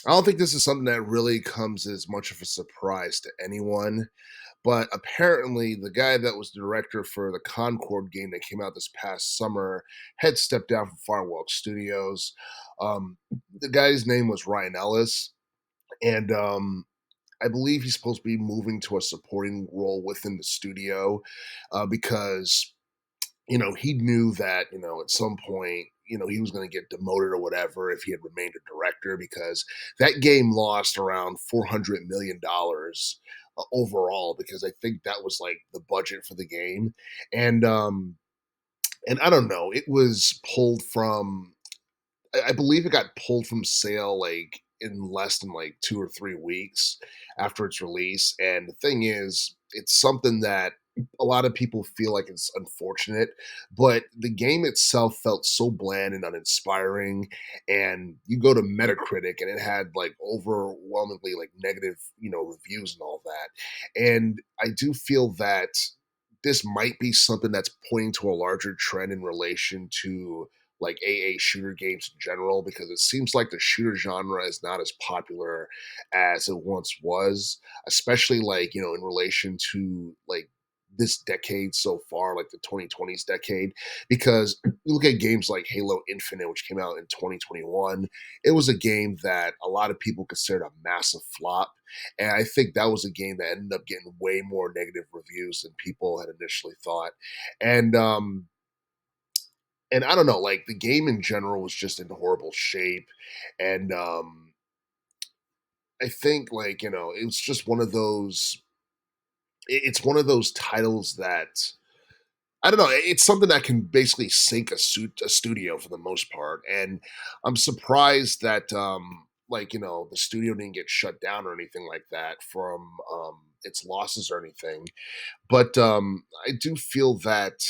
I don't think this is something that really comes as much of a surprise to anyone, but apparently the guy that was the director for the Concord game that came out this past summer had stepped down from Firewalk Studios. The guy's name was Ryan Ellis, and I believe he's supposed to be moving to a supporting role within the studio because he knew that, at some point, he was going to get demoted or whatever if he had remained a director because that game lost around $400 million overall because I think that was like the budget for the game. And I don't know, it was pulled from I believe it got pulled from sale like in less than like 2 or 3 weeks after its release. And the thing is, it's something that a lot of people feel like it's unfortunate, but the game itself felt so bland and uninspiring. And you go to Metacritic and it had like overwhelmingly like negative, reviews and all that. And I do feel that this might be something that's pointing to a larger trend in relation to like AA shooter games in general because it seems like the shooter genre is not as popular as it once was, especially like, in relation to like this decade so far, like the 2020s decade, because you look at games like Halo Infinite, which came out in 2021. It was a game that a lot of people considered a massive flop. And I think that was a game that ended up getting way more negative reviews than people had initially thought. And and I don't know, like the game in general was just in horrible shape. And I think like, it was just one of those it's one of those titles that I don't know, it's something that can basically sink a studio for the most part. And I'm surprised that like, the studio didn't get shut down or anything like that from its losses or anything. But I do feel that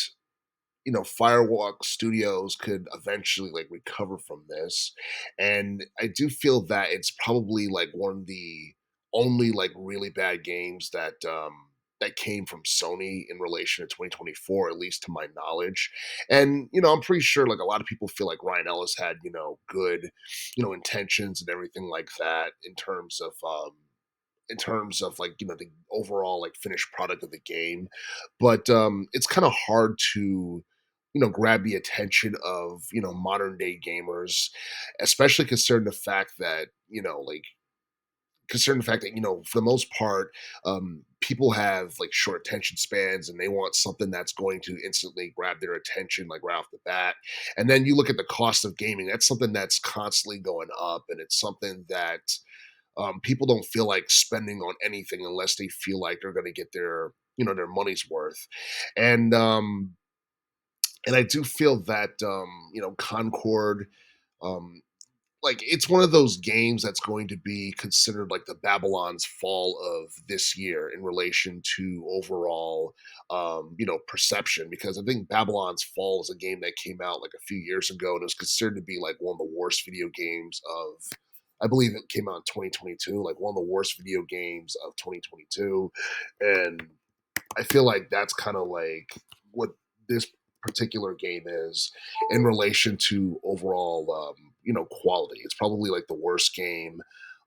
Firewalk Studios could eventually like recover from this. And I do feel that it's probably like one of the only like really bad games that came from Sony in relation to 2024, at least to my knowledge. And, I'm pretty sure like a lot of people feel like Ryan Ellis had, good, intentions and everything like that in terms of like, the overall like finished product of the game. But it's kind of hard to grab the attention of modern day gamers, especially considering the fact that for the most part, people have like short attention spans and they want something that's going to instantly grab their attention like right off the bat. And then you look at the cost of gaming, that's something that's constantly going up, and it's something that people don't feel like spending on anything unless they feel like they're going to get their money's worth. And and I do feel that Concord, um, like it's one of those games that's going to be considered like the Babylon's fall of this year in relation to overall, perception. Because I think Babylon's Fall is a game that came out like a few years ago and it was considered to be like one of the worst video games of. I believe it came out in 2022, like one of the worst video games of 2022, and I feel like that's kind of like what this particular game is in relation to overall, quality. It's probably like the worst game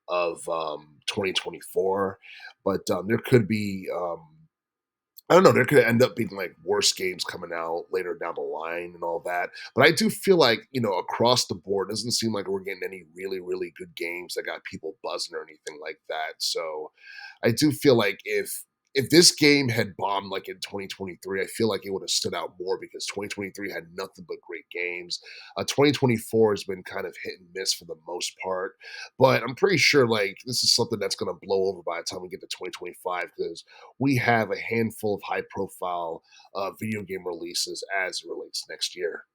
of 2024, but there could be, I don't know, there could end up being like worse games coming out later down the line and all that. But I do feel like, across the board, it doesn't seem like we're getting any really, really good games that got people buzzing or anything like that. So I do feel like if this game had bombed like in 2023, I feel like it would have stood out more because 2023 had nothing but great games. 2024 has been kind of hit and miss for the most part, but I'm pretty sure like this is something that's going to blow over by the time we get to 2025 because we have a handful of high profile video game releases as it relates next year.